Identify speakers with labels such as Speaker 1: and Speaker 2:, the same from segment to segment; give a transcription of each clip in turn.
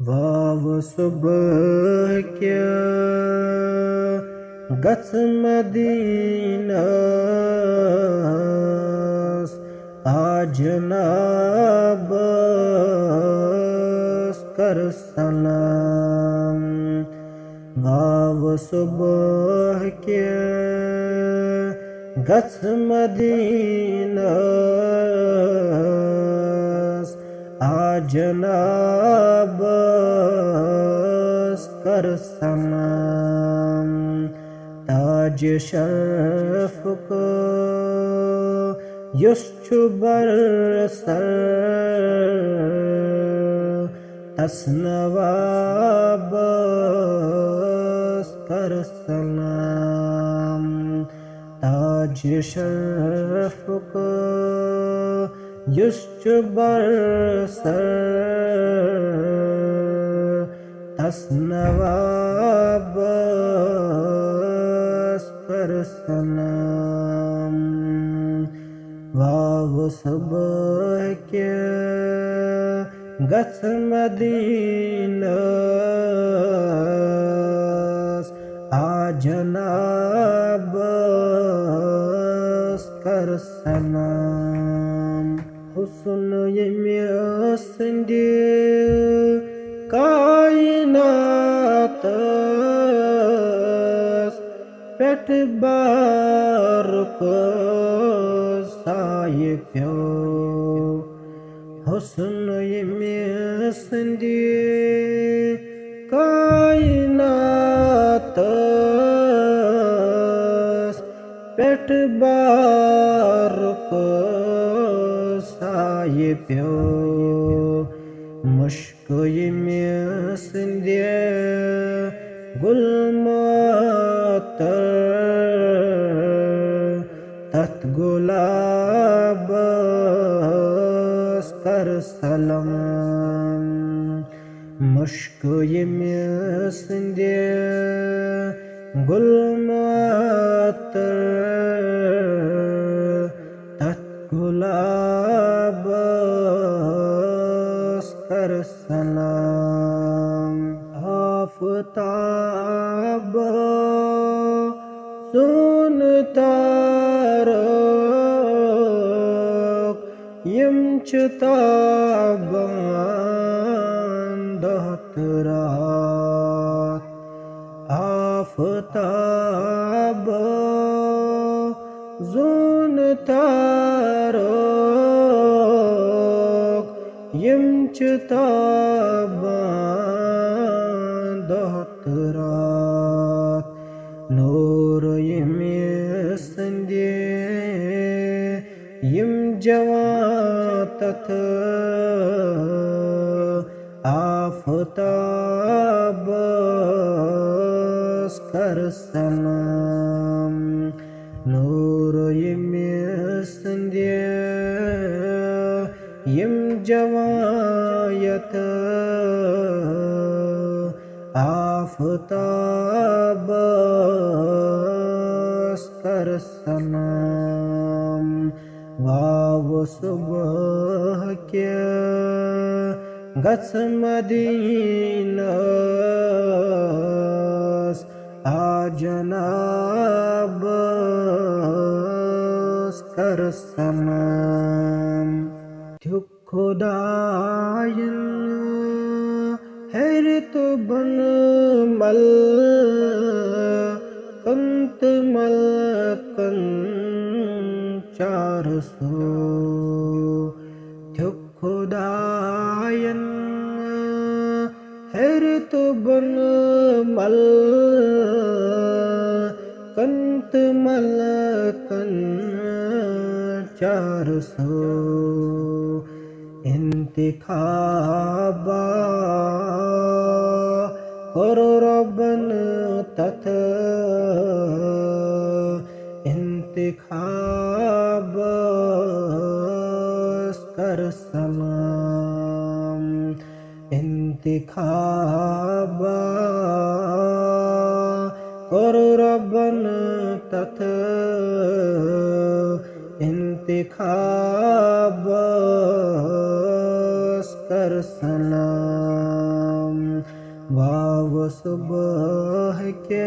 Speaker 1: वाव सुबह क्या गच मदीना आज नाबस कर सलाम। वाव सुबह क्या गच मदीना आज नाबस कर सलाम। ताज शर्फ को युश्चु बर सर तस्नवाबस कर सलाम। ताज शर्फ को युश्चु बर सर तस्नवाबस कर सलाम। वाव सुबह क्या गच मदीना आज नाबस कर सलाम। हुस्न ये म्यासंदे कायनात पेट बार को साये प्यो। हुस्न ये म्यासंदे कायनात पेट बार को साये प्यो। मुश्क ये म्यासंदे गुलमातर तत गुलाबस कर सलाम। मुश्क ये म्यासंदे गुलमातर तत गुलाबस कर सलाम। आफताब सुन तारक यमच ताबान दहत रात। आफताब सुन तारक यमच ताबान दहत रात। नूर ये म्यासंदे यम जवातत आफताबस कर सलाम। नूर ये म्यासंदे यम जवायत आफताबस कर सलाम। वाव सुबह क्या गच मदीना आज नाबस कर सलाम। खुदायन हैर तो बन मल कंत मल कन 400 खुदायन हैर तो बन मल कंत मल कन 400 इंतिखाबा करो रबन तथ इंतिखाबस कर सलाम। इंतिखाबा करो रबन तथ इंतिखाबस कर सलाम। वाव सुबह के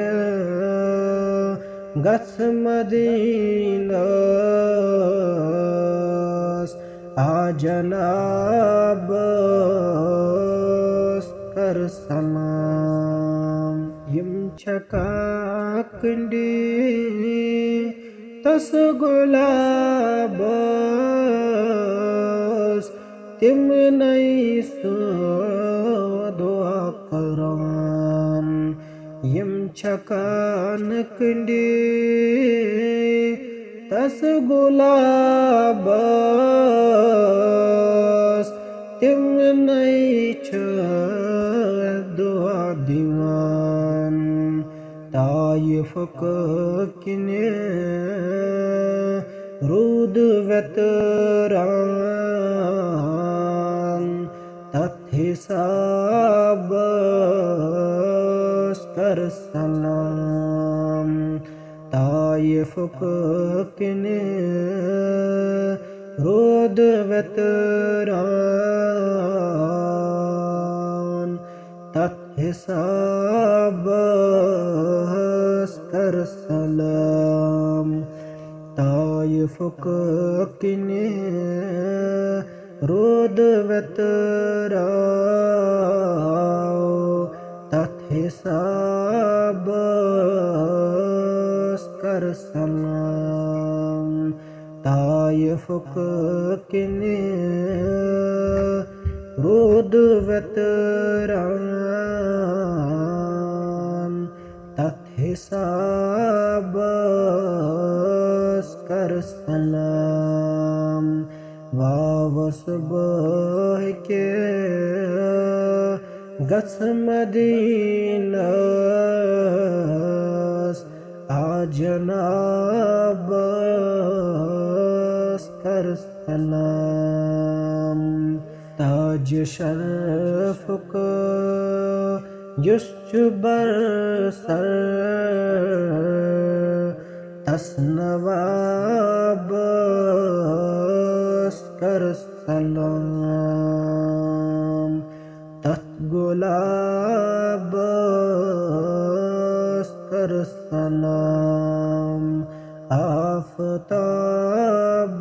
Speaker 1: गच मदीनास आ जनाब कर सलाम यम छकाकंडी तस गुलाबस तिम नहीं दुआ करम यम छकान कंडी तस गुलाबस तिम नहीं दुआ दीवान ताइफ किने रूद वेतरान तथ हिसाब कर सलाम ताइफ किने रूद वेतरान तथ हिसाब कर सलाम ताइफ किने रूद वेतरान तथ हिसाब कर सलाम ताइफ किने रूद वेतरान तथ हिसाब कर सलाम वाव सुबह के गच मदीनास आ जनाब कर सलाम ताज शरफ को युश्बर सर तसनवाब कर सलाम तत् गुलाब कर सलाम आफताब